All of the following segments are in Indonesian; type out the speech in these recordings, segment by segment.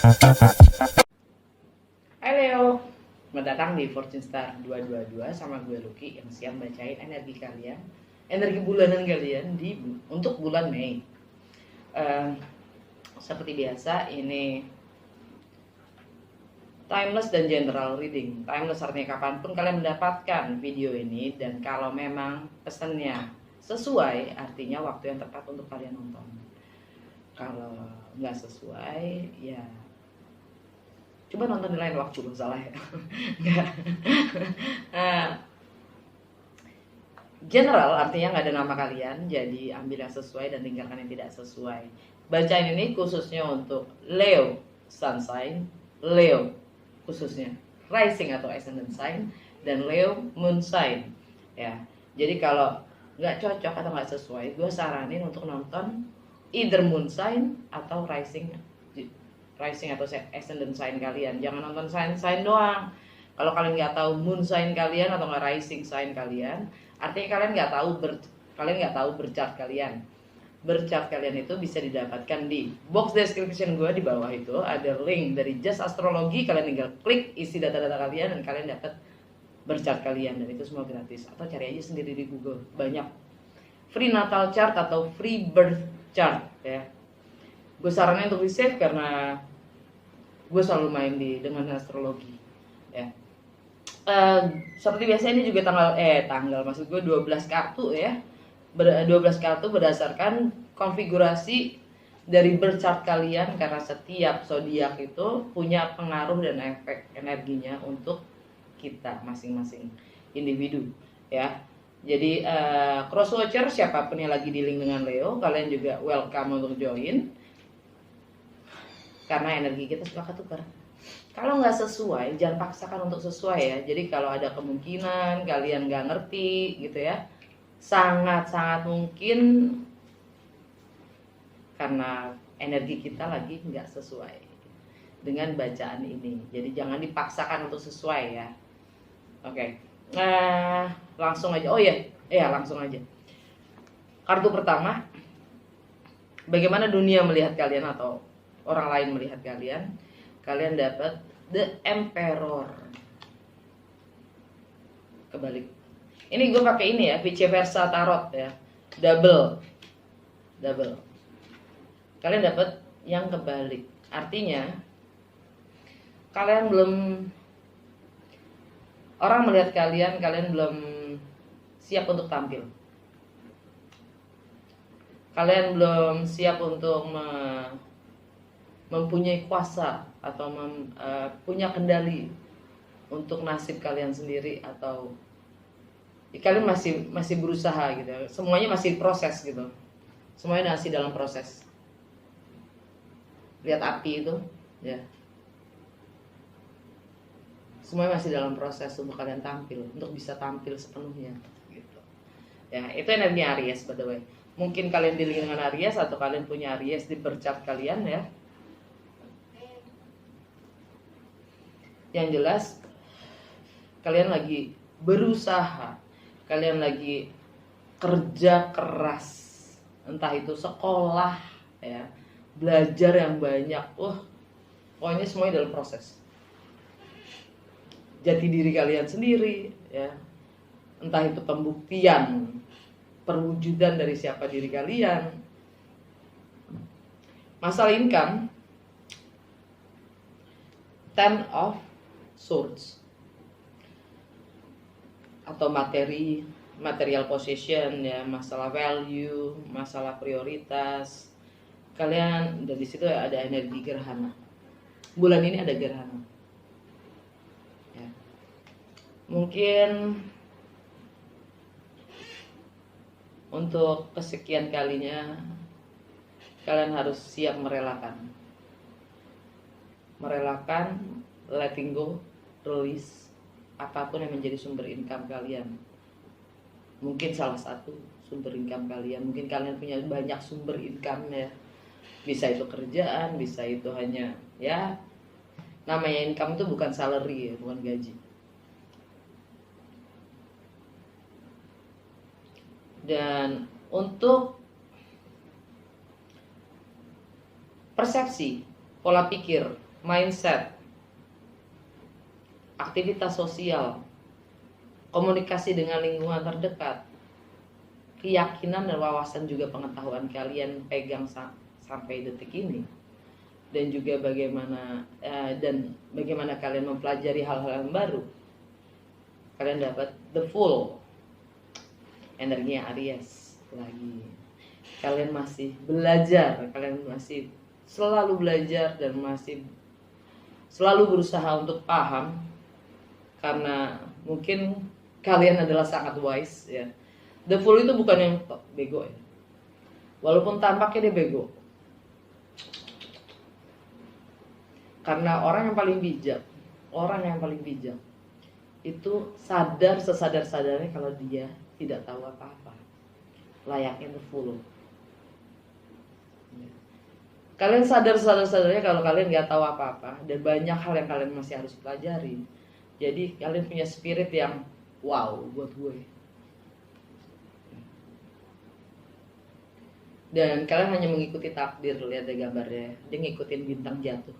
Hai Leo, selamat datang di Fortune Star 222 sama gue Lucky yang siap bacain energi kalian, energi bulanan kalian untuk bulan Mei. Seperti biasa ini timeless dan general reading. Timeless artinya kapanpun kalian mendapatkan video ini, dan kalau memang pesannya sesuai artinya waktu yang tepat untuk kalian nonton. Kalau nggak sesuai ya coba nonton di lain waktu, salah ya. General artinya nggak ada nama kalian, jadi ambil yang sesuai dan tinggalkan yang tidak sesuai. Bacaan ini khususnya untuk Leo Sun Sign, Leo khususnya Rising atau Ascendant Sign, dan Leo Moon Sign. Ya, jadi kalau nggak cocok atau nggak sesuai, gue saranin untuk nonton either Moon Sign atau Rising atau Ascendant Sign kalian. Jangan nonton sign doang. Kalau kalian nggak tahu Moon Sign kalian atau nggak Rising Sign kalian, artinya kalian nggak tahu berchart kalian. Berchart kalian itu bisa didapatkan di box description gue di bawah, itu ada link dari Just Astrologi. Kalian tinggal klik isi data-data kalian dan kalian dapat berchart kalian, dan itu semua gratis. Atau cari aja sendiri di Google, banyak free natal chart atau free birth chart ya. Gue saranin untuk di save karena gue selalu main dengan astrologi ya. Seperti biasa ini juga tanggal maksud gue 12 kartu ya. 12 kartu berdasarkan konfigurasi dari birth chart kalian, karena setiap zodiak itu punya pengaruh dan efek energinya untuk kita masing-masing individu ya. Jadi cross watcher siapapun yang lagi dealing dengan Leo, kalian juga welcome untuk join, karena energi kita suka ketukar. Kalau nggak sesuai, jangan paksakan untuk sesuai ya. Jadi kalau ada kemungkinan kalian nggak ngerti gitu ya, sangat-sangat mungkin karena energi kita lagi nggak sesuai dengan bacaan ini. Jadi jangan dipaksakan untuk sesuai ya. Oke. Langsung aja. Langsung aja. Kartu pertama, bagaimana dunia melihat kalian atau orang lain melihat kalian. Kalian dapat The Emperor. Kebalik. Ini gue pakai ini ya, vice versa tarot ya. Double. Kalian dapat yang kebalik. Artinya orang melihat kalian belum siap untuk tampil. Kalian belum siap untuk mempunyai kuasa atau punya kendali untuk nasib kalian sendiri, atau kalian masih berusaha gitu. Semuanya masih proses gitu. Semuanya masih dalam proses. Lihat api itu ya. Semuanya masih dalam proses untuk kalian tampil, untuk bisa tampil sepenuhnya gitu. Ya, itu energi Aries by the way. Mungkin kalian dealing dengan Aries atau kalian punya Aries di berchart kalian ya. Yang jelas kalian lagi berusaha, kalian lagi kerja keras, entah itu sekolah ya, belajar yang banyak. Pokoknya semuanya dalam proses. Jati diri kalian sendiri ya, entah itu pembuktian, perwujudan dari siapa diri kalian. Masalah income, Ten of Swords atau material possession ya, masalah value, masalah prioritas kalian. Dan di situ ada energi gerhana. Bulan ini ada gerhana. Ya. Mungkin untuk kesekian kalinya kalian harus siap merelakan, letting go, release apapun yang menjadi sumber income kalian. Mungkin salah satu sumber income kalian, mungkin kalian punya banyak sumber income ya. Bisa itu kerjaan, bisa itu hanya ya, namanya income itu bukan salary ya, bukan gaji. Dan untuk persepsi, pola pikir mindset, aktivitas sosial, komunikasi dengan lingkungan terdekat, keyakinan dan wawasan juga pengetahuan kalian pegang sampai detik ini, dan juga bagaimana kalian mempelajari hal-hal yang baru. Kalian dapat the full energinya Aries lagi. Kalian masih belajar, kalian masih selalu belajar dan masih selalu berusaha untuk paham, karena mungkin kalian adalah sangat wise ya. The Fool itu bukan yang bego ya, walaupun tampaknya dia bego, karena orang yang paling bijak itu sadar sesadar-sadarnya kalau dia tidak tahu apa-apa, layaknya The Fool. Kalian sadar sesadar-sadarnya kalau kalian nggak tahu apa-apa dan banyak hal yang kalian masih harus pelajari. Jadi kalian punya spirit yang wow buat gue. Dan kalian hanya mengikuti takdir. Lihat deh gambarnya, dia ngikutin bintang jatuh.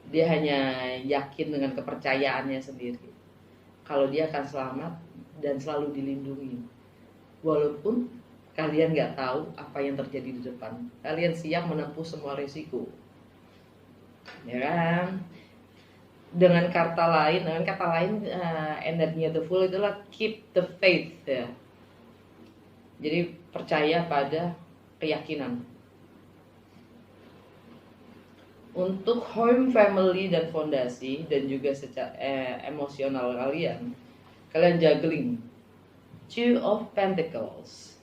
Dia hanya yakin dengan kepercayaannya sendiri kalau dia akan selamat dan selalu dilindungi. Walaupun kalian nggak tahu apa yang terjadi di depan, kalian siap menempuh semua risiko, ya kan? Dengan kata lain, energinya The Fool itulah keep the faith ya. Jadi percaya pada keyakinan. Untuk home, family, dan fondasi, dan juga secara emosional kalian juggling Two of Pentacles.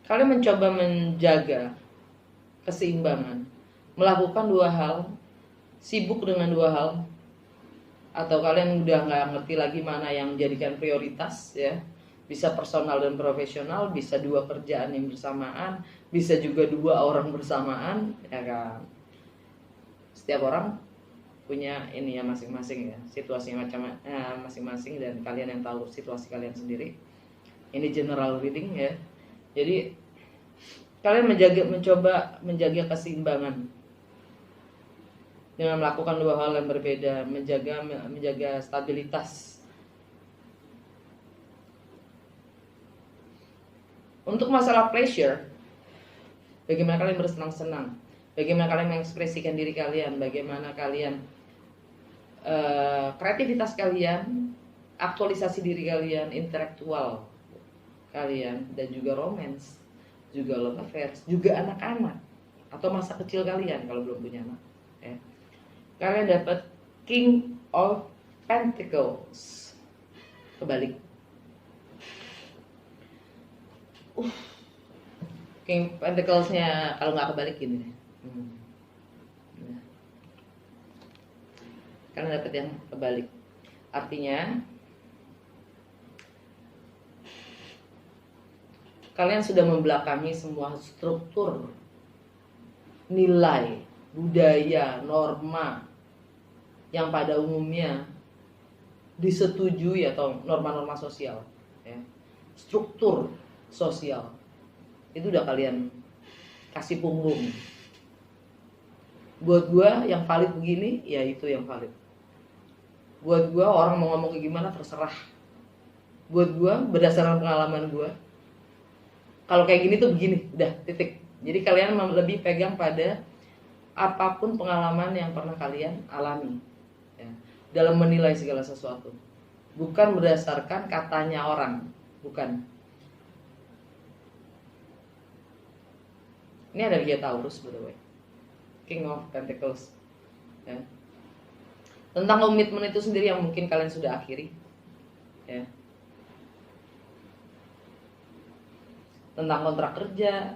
Kalian mencoba menjaga keseimbangan, melakukan dua hal, sibuk dengan dua hal, atau kalian udah nggak ngerti lagi mana yang jadikan prioritas ya. Bisa personal dan profesional, bisa dua kerjaan yang bersamaan, bisa juga dua orang bersamaan, ya kan. Setiap orang punya ini ya masing-masing ya, situasi masing-masing, dan kalian yang tahu situasi kalian sendiri. Ini general reading ya. Jadi kalian mencoba menjaga keseimbangan dengan melakukan dua hal yang berbeda, menjaga stabilitas. Untuk masalah pleasure, bagaimana kalian bersenang-senang, bagaimana kalian mengekspresikan diri kalian, bagaimana kalian kreativitas kalian, aktualisasi diri kalian, intelektual kalian, dan juga romance, juga love affairs, juga anak-anak atau masa kecil kalian kalau belum punya anak ya. Kalian dapat King of Pentacles kebalik. King Pentacles-nya kalau nggak kebalik gini deh. Kalian dapat yang kebalik. Artinya kalian sudah membelakangi semua struktur, nilai, budaya, norma yang pada umumnya disetujui atau norma-norma sosial ya. Struktur sosial itu udah kalian kasih punggung. Buat gua yang valid begini, ya itu yang valid. Buat gua orang mau ngomong kayak gimana terserah. Buat gua berdasarkan pengalaman gua, kalau kayak gini tuh begini, udah titik. Jadi kalian lebih pegang pada apapun pengalaman yang pernah kalian alami ya, dalam menilai segala sesuatu, bukan berdasarkan katanya orang, bukan. Ini ada dia Taurus by the way, King of Pentacles ya. Tentang komitmen itu sendiri yang mungkin kalian sudah akhiri ya. Tentang kontrak kerja,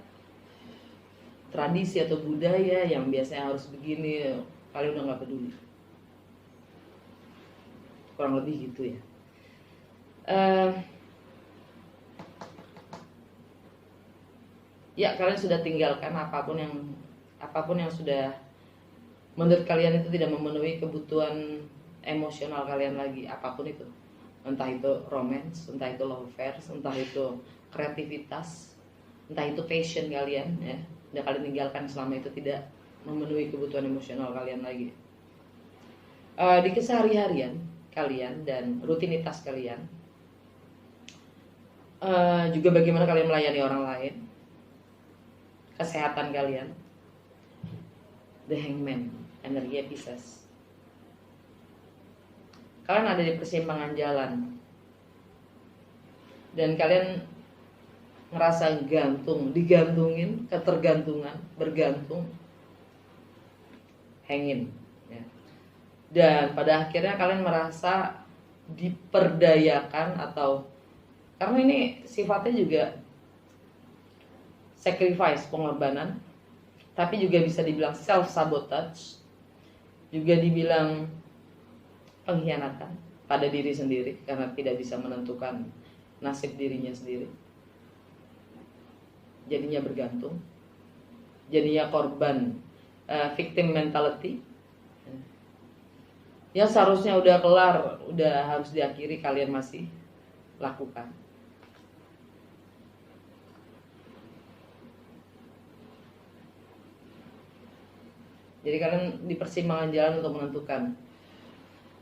tradisi atau budaya yang biasanya harus begini, kalian udah nggak peduli. Kurang lebih gitu ya. Ya kalian sudah tinggalkan apapun yang sudah menurut kalian itu tidak memenuhi kebutuhan emosional kalian lagi, apapun itu. Entah itu romance, entah itu love affairs, entah itu kreativitas, entah itu passion kalian ya, udah kalian tinggalkan selama itu tidak memenuhi kebutuhan emosional kalian lagi. Di keseharian kalian dan rutinitas kalian, juga bagaimana kalian melayani orang lain, kesehatan kalian. The Hangman, energi Pisces. Kalian ada di persimpangan jalan dan kalian ngerasa gantung, digantungin, ketergantungan, bergantung, hangin ya. Dan pada akhirnya kalian merasa diperdayakan, atau karena ini sifatnya juga sacrifice, pengorbanan, tapi juga bisa dibilang self sabotage, juga dibilang pengkhianatan pada diri sendiri karena tidak bisa menentukan nasib dirinya sendiri. Jadinya bergantung, jadinya korban, victim mentality. Yang seharusnya udah kelar, udah harus diakhiri, kalian masih lakukan. Jadi kalian di persimpangan jalan untuk menentukan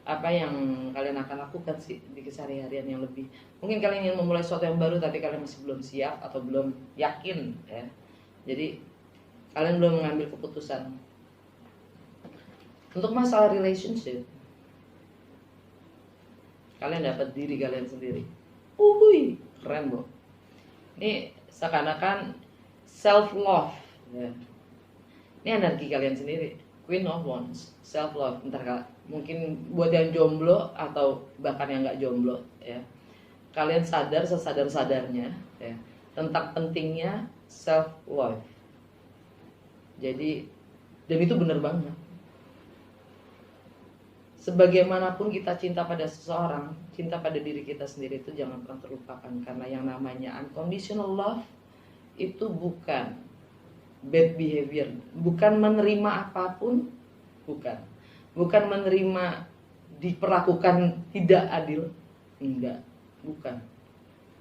apa yang kalian akan lakukan sih di keseharian yang lebih. Mungkin kalian ingin memulai sesuatu yang baru tapi kalian masih belum siap atau belum yakin ya. Jadi kalian belum mengambil keputusan. Untuk masalah relationship, kalian dapat diri kalian sendiri. Keren bro. Ini seakan-akan self love ya. Ini energi kalian sendiri. Queen of Wands, self love. Ntar mungkin buat yang jomblo atau bahkan yang nggak jomblo ya, kalian sadar sesadar-sadarnya ya tentang pentingnya self love. Jadi, dan itu benar banget. Sebagaimanapun kita cinta pada seseorang, cinta pada diri kita sendiri itu jangan pernah terlupakan, karena yang namanya unconditional love itu bukan bad behavior, bukan menerima apapun, bukan menerima diperlakukan tidak adil, enggak, bukan.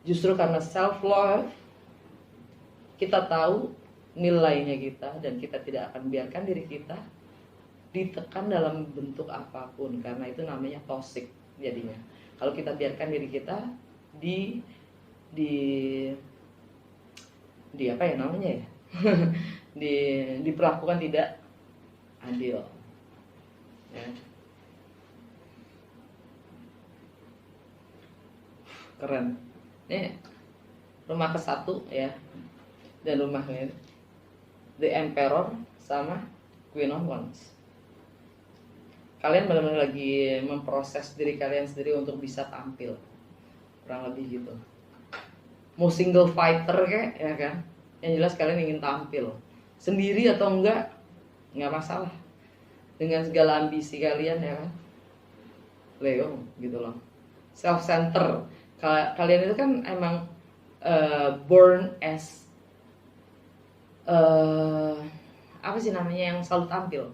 Justru karena self love kita tahu nilainya kita dan kita tidak akan biarkan diri kita ditekan dalam bentuk apapun, karena itu namanya toxic jadinya. Kalau kita biarkan diri kita di apa ya namanya ya diperlakukan tidak adil ya. Keren. Ini rumah ke-1 ya, dan rumahnya The Emperor sama Queen of Wands. Kalian benar-benar lagi memproses diri kalian sendiri untuk bisa tampil, kurang lebih gitu. Mau single fighter kayak ya kan, yang jelas kalian ingin tampil sendiri atau enggak masalah, dengan segala ambisi kalian ya kan, Leo gitu loh. Self center, kalian itu kan emang born as apa sih namanya, yang selalu tampil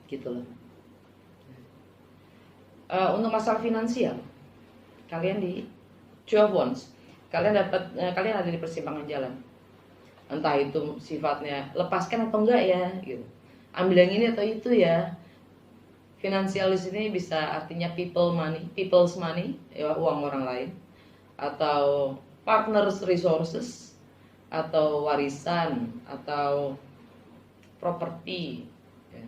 gitu loh. Untuk masalah finansial, kalian di Two of Wands, kalian ada di persimpangan jalan. Entah itu sifatnya lepaskan atau enggak ya gitu, ambil yang ini atau itu ya. Finansial di sini bisa artinya people's money ya, uang orang lain, atau partners resources, atau warisan, atau properti ya.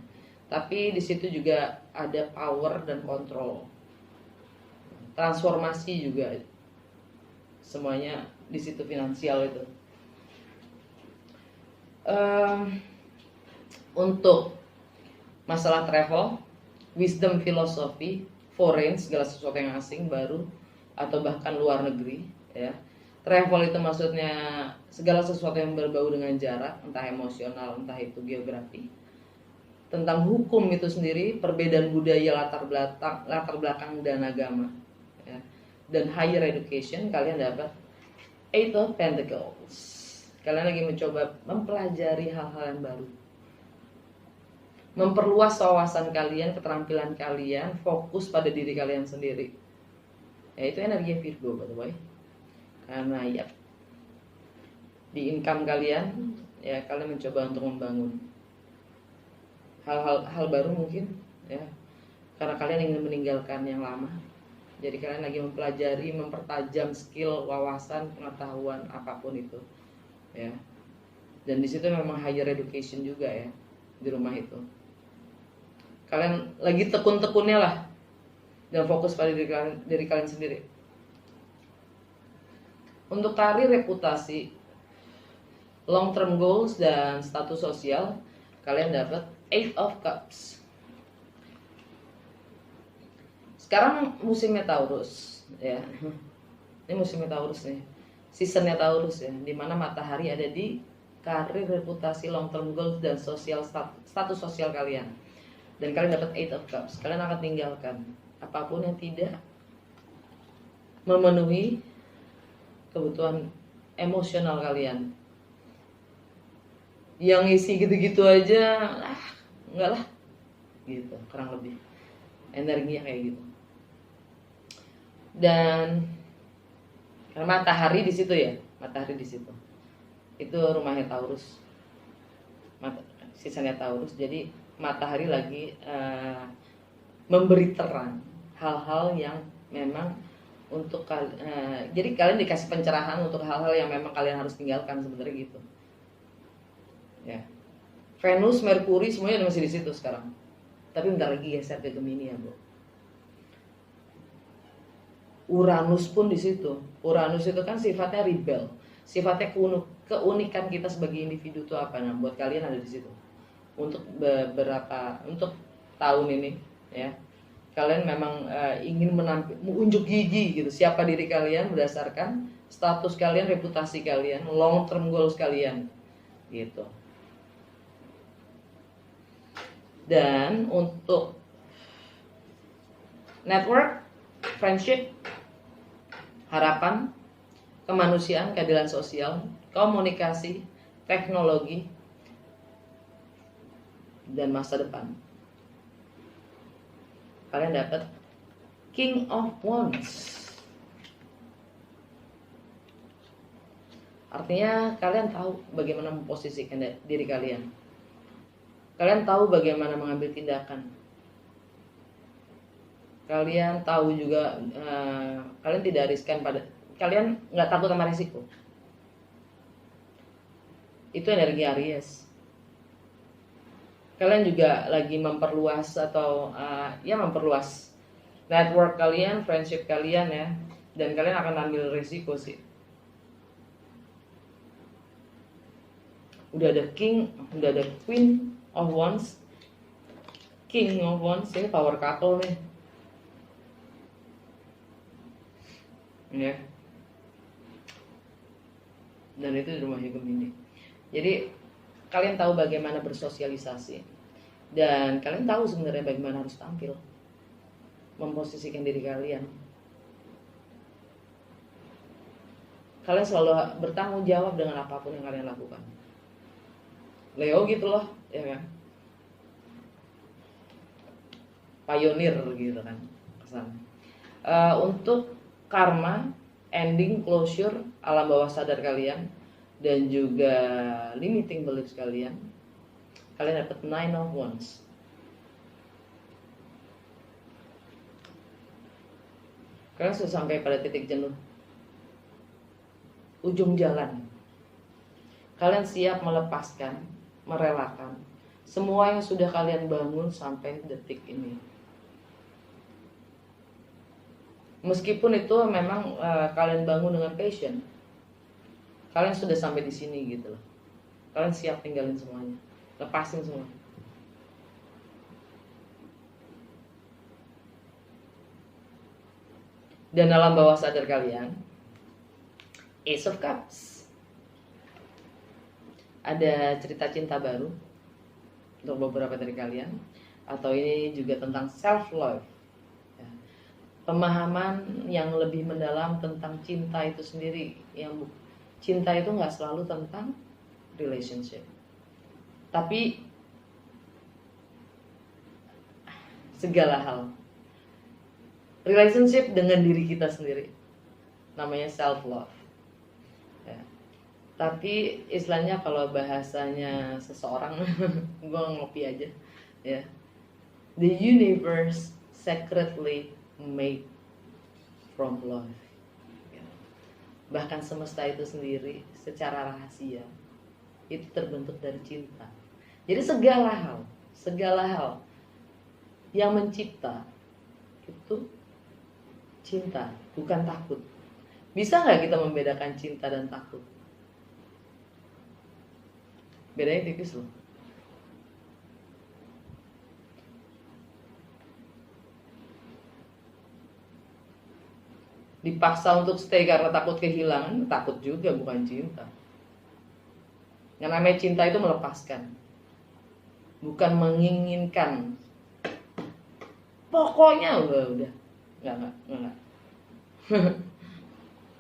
Tapi di situ juga ada power dan kontrol, transformasi juga, semuanya di situ finansial itu. Untuk masalah travel, wisdom, filosofi, foreign, segala sesuatu yang asing, baru, atau bahkan luar negeri ya. Travel itu maksudnya segala sesuatu yang berbau dengan jarak, entah emosional, entah itu geografi. Tentang hukum itu sendiri, perbedaan budaya, latar belakang dan agama ya. Dan higher education, kalian dapat Eight of Pentacles. Kalian lagi mencoba mempelajari hal-hal yang baru, memperluas wawasan kalian, keterampilan kalian, fokus pada diri kalian sendiri. Ya, itu energi Virgo by the way. Karena ya di income kalian, ya kalian mencoba untuk membangun hal baru mungkin, ya, karena kalian ingin meninggalkan yang lama. Jadi kalian lagi mempelajari, mempertajam skill, wawasan, pengetahuan apapun itu, ya. Dan di situ memang higher education juga ya di rumah itu. Kalian lagi tekun-tekunnya lah dan fokus pada diri kalian sendiri. Untuk karir, reputasi, long term goals dan status sosial, kalian dapat Eight of Cups. Sekarang musimnya Taurus, ya. Ini musimnya Taurus nih, seasonnya Taurus ya, dimana matahari ada di karir, reputasi, long term goals dan sosial, status sosial kalian. Dan kalian dapat Eight of Cups. Kalian akan tinggalkan apapun yang tidak memenuhi kebutuhan emosional kalian. Yang isi gitu-gitu aja, enggak lah, gitu, kurang lebih energinya kayak gitu. Dan karena matahari di situ ya, matahari di situ. Itu rumahnya Taurus, sisanya Taurus. Jadi matahari lagi memberi terang hal-hal yang memang untuk jadi kalian dikasih pencerahan untuk hal-hal yang memang kalian harus tinggalkan sebenarnya gitu. Ya. Venus, Merkuri semuanya masih di situ sekarang. Tapi bentar lagi geser ke Gemini ya, Bu. Uranus pun di situ. Uranus itu kan sifatnya rebel. Sifatnya keunikan kita sebagai individu itu apa? Nah, buat kalian ada di situ. Untuk untuk tahun ini ya. Kalian memang ingin unjuk gigi gitu. Siapa diri kalian berdasarkan status kalian, reputasi kalian, long term goals kalian. Gitu. Dan untuk network, friendship, harapan, kemanusiaan, keadilan sosial, komunikasi, teknologi, dan masa depan, kalian dapat King of Wands. Artinya kalian tahu bagaimana memposisikan diri kalian. Kalian tahu bagaimana mengambil tindakan. Kalian tahu juga kalian tidak riskan kalian nggak takut sama risiko. Itu energi Aries. Kalian juga lagi memperluas atau memperluas network kalian, friendship kalian ya, dan kalian akan ambil risiko sih. Udah ada King, udah ada Queen of Wands, King of Wands, ini power couple nih. Ya. Dan itu di rumah Gemini. Jadi kalian tahu bagaimana bersosialisasi dan kalian tahu sebenarnya bagaimana harus tampil, memposisikan diri kalian. Kalian selalu bertanggung jawab dengan apapun yang kalian lakukan. Leo gitu loh, ya kan? Pionir gitu kan kesan. Untuk karma, ending, closure, alam bawah sadar kalian dan juga limiting beliefs kalian dapat Nine of Wands. Kalian sudah sampai pada titik jenuh, ujung jalan. Kalian siap melepaskan, merelakan semua yang sudah kalian bangun sampai detik ini. Meskipun itu memang kalian bangun dengan passion, kalian sudah sampai di sini gitu loh. Kalian siap tinggalin semuanya, lepasin semua. Dan alam bawah sadar kalian, Ace of Cups. Ada cerita cinta baru untuk beberapa dari kalian, atau ini juga tentang self love. Pemahaman yang lebih mendalam tentang cinta itu sendiri. Yang cinta itu nggak selalu tentang relationship, tapi segala hal. Relationship dengan diri kita sendiri, namanya self love. Ya. Tapi istilahnya kalau bahasanya seseorang, gue ngopi aja ya. The universe secretly made from love. Bahkan semesta itu sendiri secara rahasia itu terbentuk dari cinta. Jadi segala hal yang mencipta itu cinta, bukan takut. Bisa nggak kita membedakan cinta dan takut? Bedanya tipis loh. Dipaksa untuk stay karena takut kehilangan, takut juga, bukan cinta. Yang namanya cinta itu melepaskan, bukan menginginkan. Pokoknya udah, nggak.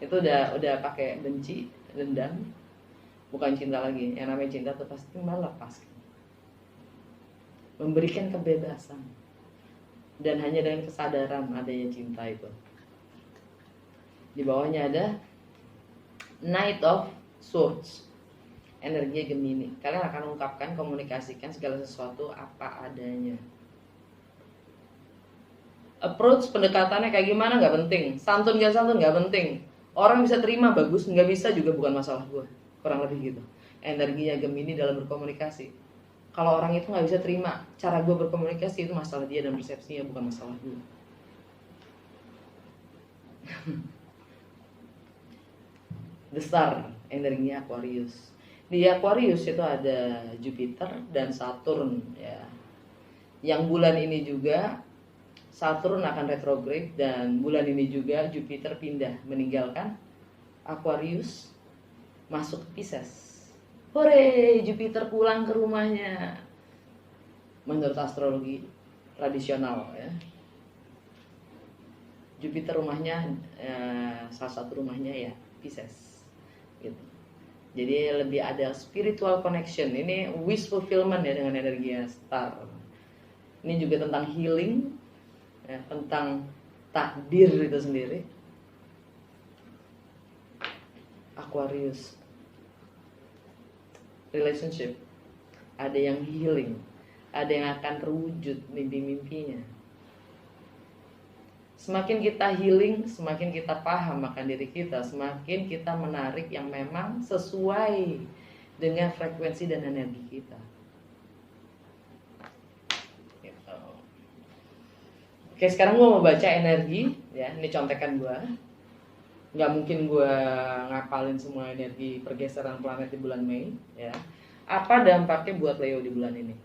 Itu udah pakai benci, dendam, bukan cinta lagi. Yang namanya cinta itu pasti melepaskan, memberikan kebebasan, dan hanya dengan kesadaran adanya cinta itu. Di bawahnya ada Knight of Swords, energi Gemini. Kalian akan ungkapkan, komunikasikan segala sesuatu apa adanya. Approach, pendekatannya kayak gimana nggak penting. Santun nggak santun nggak penting. Orang bisa terima bagus, nggak bisa juga bukan masalah gue. Kurang lebih gitu. Energinya Gemini dalam berkomunikasi. Kalau orang itu nggak bisa terima cara gue berkomunikasi, itu masalah dia dan persepsinya, bukan masalah gue. The Star, energinya Aquarius. Di Aquarius itu ada Jupiter dan Saturn ya. Yang bulan ini juga Saturn akan retrograde, dan bulan ini juga Jupiter pindah meninggalkan Aquarius masuk ke Pisces. Hore, Jupiter pulang ke rumahnya. Menurut astrologi tradisional ya. Jupiter rumahnya salah satu rumahnya ya Pisces gitu. Jadi lebih ada spiritual connection. Ini wish fulfillment ya dengan energi star. Ini juga tentang healing ya, tentang takdir itu sendiri. Aquarius, relationship, ada yang healing, ada yang akan terwujud mimpi-mimpinya. Semakin kita healing, semakin kita paham akan diri kita, semakin kita menarik yang memang sesuai dengan frekuensi dan energi kita. Gitu. Oke, sekarang gue mau baca energi, ya. Ini contekan gue. Nggak mungkin gue ngapalin semua energi pergeseran planet di bulan Mei, ya. Apa dampaknya buat Leo di bulan ini?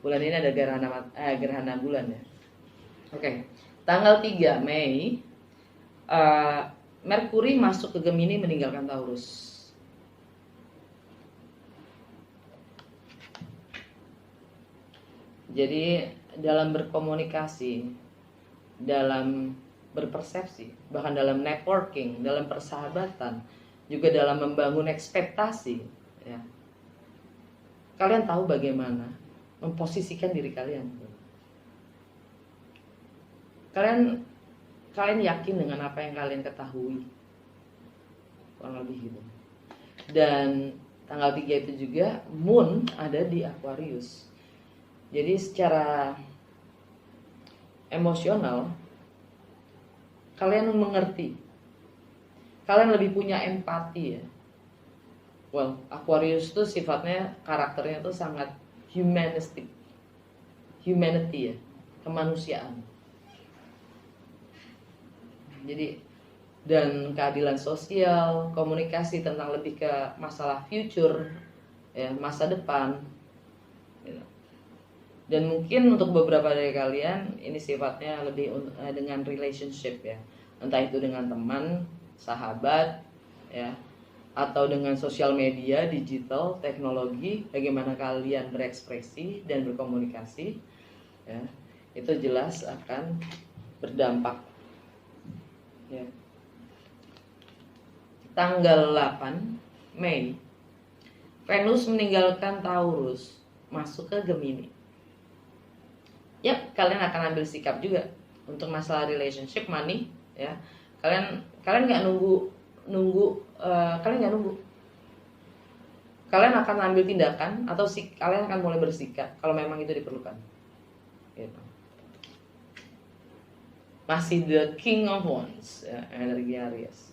Bulan ini ada gerhana bulan ya. Oke. Tanggal 3 Mei, Merkuri masuk ke Gemini meninggalkan Taurus. Jadi dalam berkomunikasi, dalam berpersepsi, bahkan dalam networking, dalam persahabatan, juga dalam membangun ekspektasi, ya. Kalian tahu bagaimana memposisikan diri kalian. Kalian yakin dengan apa yang kalian ketahui, kurang lebih gitu. Dan tanggal 3 itu juga Moon ada di Aquarius. Jadi secara emosional kalian mengerti, kalian lebih punya empati ya. Well, Aquarius itu sifatnya, karakternya itu sangat humanistic, humanity ya, kemanusiaan. Jadi dan keadilan sosial, komunikasi tentang lebih ke masalah future ya, masa depan gitu. Dan mungkin untuk beberapa dari kalian ini sifatnya lebih dengan relationship ya, entah itu dengan teman, sahabat ya, atau dengan sosial media, digital, teknologi, bagaimana kalian berekspresi dan berkomunikasi ya, itu jelas akan berdampak ya. Tanggal 8 Mei Venus meninggalkan Taurus masuk ke Gemini. Yap, kalian akan ambil sikap juga untuk masalah relationship, money ya. Kalian nggak nunggu kalian nggak nunggu kalian akan ambil tindakan atau kalian akan mulai bersikap kalau memang itu diperlukan. Gitu. Masih the King of Wands, ya, energi Aries.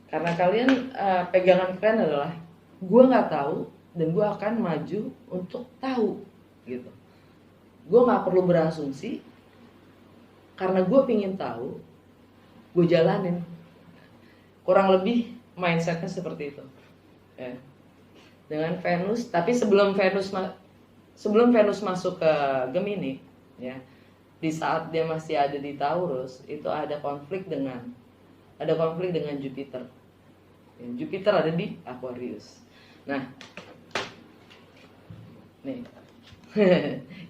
Karena kalian pegangan kalian adalah gue nggak tahu dan gue akan maju untuk tahu, gitu. Gue nggak perlu berasumsi karena gue pingin tahu, gue jalanin. Kurang lebih mindsetnya seperti itu. Ya. Dengan Venus, tapi sebelum Venus masuk ke Gemini, ya, di saat dia masih ada di Taurus, itu ada konflik dengan Jupiter. Ya, Jupiter ada di Aquarius. Nah, nih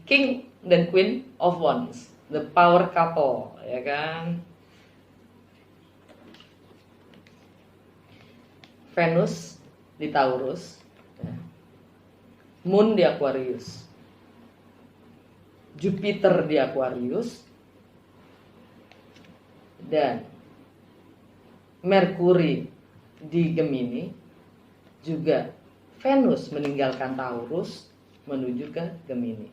King dan Queen of Wands, the power couple, ya kan? Venus di Taurus, Moon di Aquarius, Jupiter di Aquarius, dan Merkuri di Gemini. Juga Venus meninggalkan Taurus menuju ke Gemini.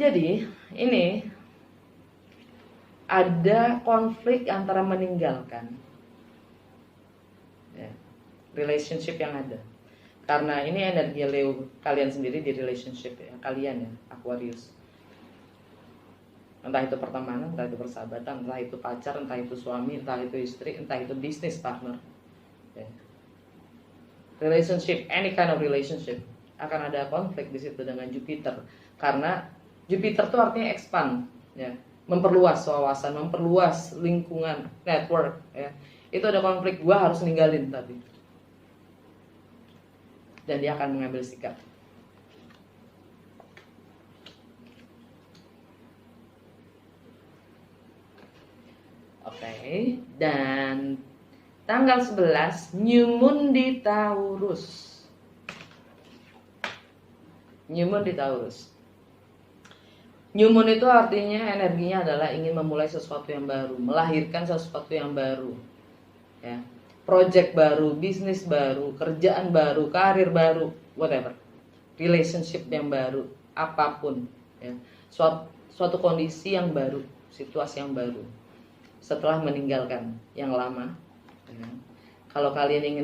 Jadi ini ada konflik antara meninggalkan, ya, relationship yang ada. Karena ini energi Leo kalian sendiri di relationship, ya, kalian, ya, Aquarius. Entah itu pertemanan, entah itu persahabatan, entah itu pacar, entah itu suami, entah itu istri, entah itu business partner, ya. Relationship, any kind of relationship, akan ada konflik di situ dengan Jupiter. Karena Jupiter itu artinya expand, ya, memperluas wawasan, memperluas lingkungan, network, ya. Itu ada konflik, gua harus ninggalin tadi. Dan dia akan mengambil sikap. Oke, dan tanggal 11 New Moon di Taurus. New Moon di Taurus. New Moon itu artinya energinya adalah ingin memulai sesuatu yang baru, melahirkan sesuatu yang baru, ya. Project baru, bisnis baru, kerjaan baru, karir baru, whatever. Relationship yang baru, apapun, ya. Suatu kondisi yang baru, situasi yang baru. Setelah meninggalkan yang lama, ya. Kalau kalian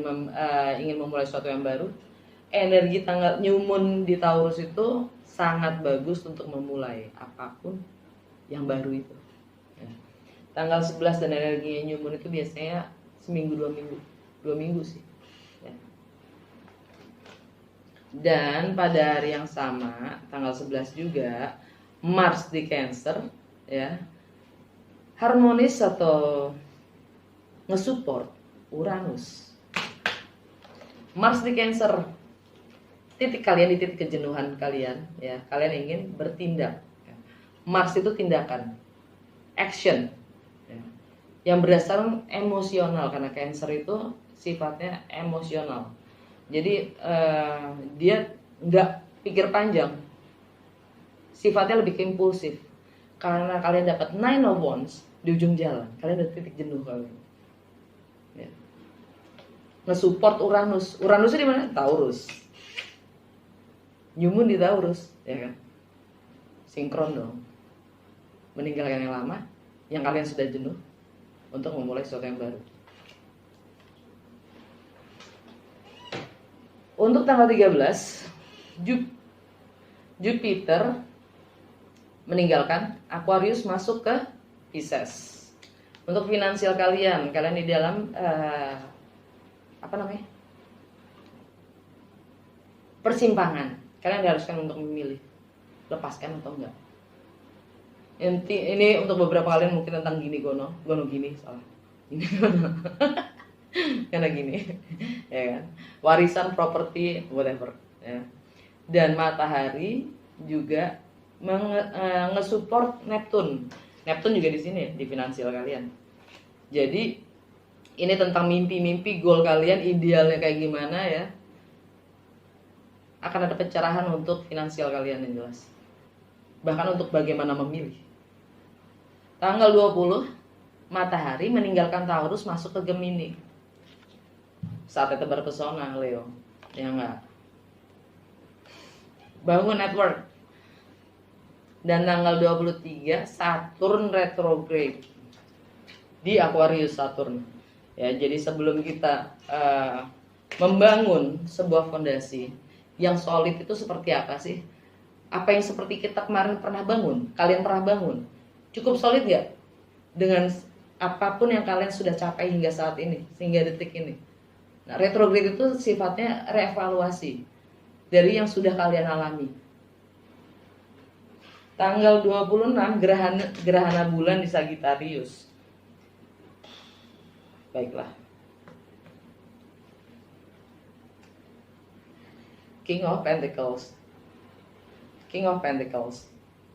ingin memulai sesuatu yang baru, energi tanggal New Moon di Taurus itu sangat bagus untuk memulai apapun yang baru itu, ya. Tanggal 11 dan energinya New Moon itu biasanya seminggu 2 minggu sih, ya. Dan pada hari yang sama tanggal 11 juga Mars di Cancer, ya, harmonis atau ngesupport Uranus. Mars di Cancer, titik kalian di titik kejenuhan kalian, ya, kalian ingin bertindak, ya. Mars itu tindakan, action, ya, yang berdasarkan emosional, karena Cancer itu sifatnya emosional. Jadi dia nggak pikir panjang, sifatnya lebih impulsif. Karena kalian dapat Nine of Wands di ujung jalan, kalian udah titik jenuh kalian, ya. Nge-support Uranus. Uranusnya di mana? Taurus. New Moon di Taurus, ya kan? Sinkron dong. Meninggalkan yang lama, yang kalian sudah jenuh, untuk memulai sesuatu yang baru. Untuk tanggal 13 Jupiter meninggalkan Aquarius masuk ke Pisces. Untuk finansial kalian di dalam persimpangan. Kalian diharuskan untuk memilih, lepaskan atau enggak. Ini untuk beberapa kalian mungkin tentang gini salah. Gini gono. Karena gini, ya kan? Warisan, properti, whatever, ya. Dan matahari juga nge-support Neptune. Neptune juga di sini di finansial kalian. Jadi ini tentang mimpi-mimpi, goal kalian, idealnya kayak gimana, ya. Akan ada pencerahan untuk finansial kalian yang jelas. Bahkan untuk bagaimana memilih. Tanggal 20 Matahari meninggalkan Taurus masuk ke Gemini. Saatnya tebar pesona Leo, ya enggak? Bangun network. Dan tanggal 23 Saturn retrograde di Aquarius Saturn. Ya, jadi sebelum kita membangun sebuah fondasi yang solid itu seperti apa sih? Apa yang seperti kita kemarin pernah bangun? Kalian pernah bangun? Cukup solid nggak? Dengan apapun yang kalian sudah capai hingga saat ini, hingga detik ini. Nah, retrograde itu sifatnya reevaluasi dari yang sudah kalian alami. Tanggal 26 gerhana bulan di Sagittarius. Baiklah. King of Pentacles. King of Pentacles.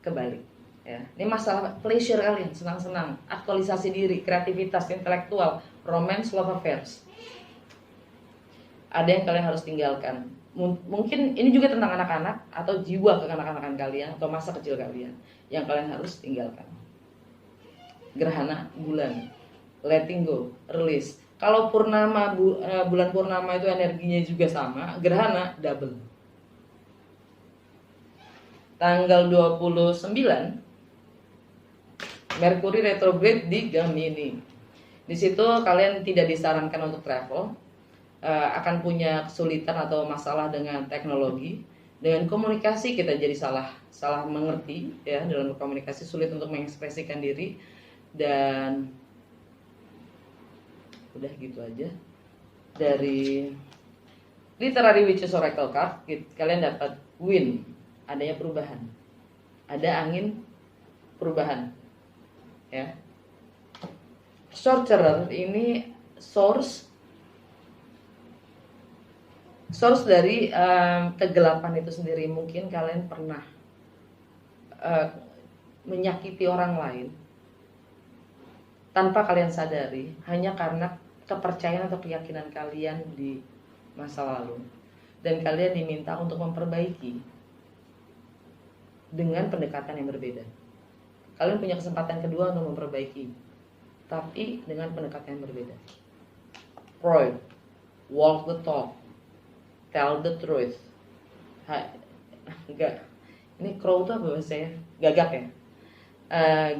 Kebalik. Ya. Ini masalah pleasure kalian, senang-senang, aktualisasi diri, kreativitas, intelektual, romance, love affairs. Ada yang kalian harus tinggalkan. Mungkin ini juga tentang anak-anak atau jiwa kekanak-kanakan kalian atau masa kecil kalian yang kalian harus tinggalkan. Gerhana bulan, letting go, release. Kalau purnama bulan purnama itu energinya juga sama, gerhana double. Tanggal 29 Merkuri retrograde di Gemini. Di situ kalian tidak disarankan untuk travel, akan punya kesulitan atau masalah dengan teknologi, dengan komunikasi kita jadi salah mengerti ya, dalam berkomunikasi sulit untuk mengekspresikan diri, dan udah gitu aja. Dari Literary Witches Oracle card kalian dapat win, adanya perubahan, ada angin perubahan ya. Sorcerer ini source dari kegelapan itu sendiri. Mungkin kalian pernah menyakiti orang lain tanpa kalian sadari, hanya karena kepercayaan atau keyakinan kalian di masa lalu, dan kalian diminta untuk memperbaiki dengan pendekatan yang berbeda. Kalian punya kesempatan kedua untuk memperbaiki, tapi dengan pendekatan yang berbeda. Freud, walk the talk, tell the truth. Enggak, ini crow itu apa bahasanya? Gagak ya.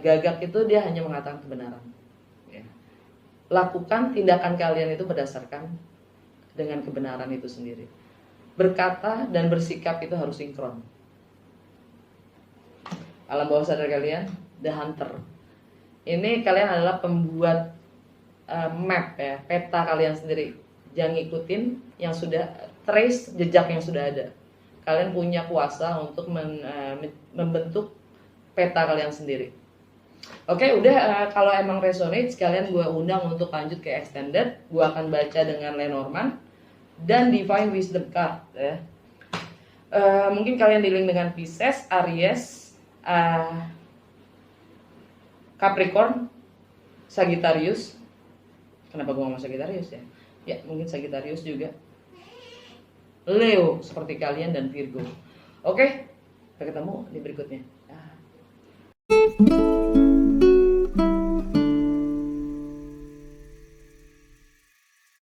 Gagak itu dia hanya mengatakan kebenaran. Ya. Lakukan tindakan kalian itu berdasarkan dengan kebenaran itu sendiri. Berkata dan bersikap itu harus sinkron. Alam bawah sadar kalian, The Hunter. Ini kalian adalah pembuat map ya, peta kalian sendiri. Jangan ngikutin yang sudah, trace jejak yang sudah ada. Kalian punya kuasa untuk membentuk peta kalian sendiri. Oke, udah, kalau emang resonate, sekalian gue undang untuk lanjut ke extended. Gue akan baca dengan Lenormand dan Divine Wisdom card ya. Mungkin kalian dealing dengan Pisces, Aries, Capricorn, Sagittarius. Kenapa gue ngomong Sagittarius ya? Ya, mungkin Sagittarius juga. Leo seperti kalian, dan Virgo. Oke, kita ketemu di berikutnya.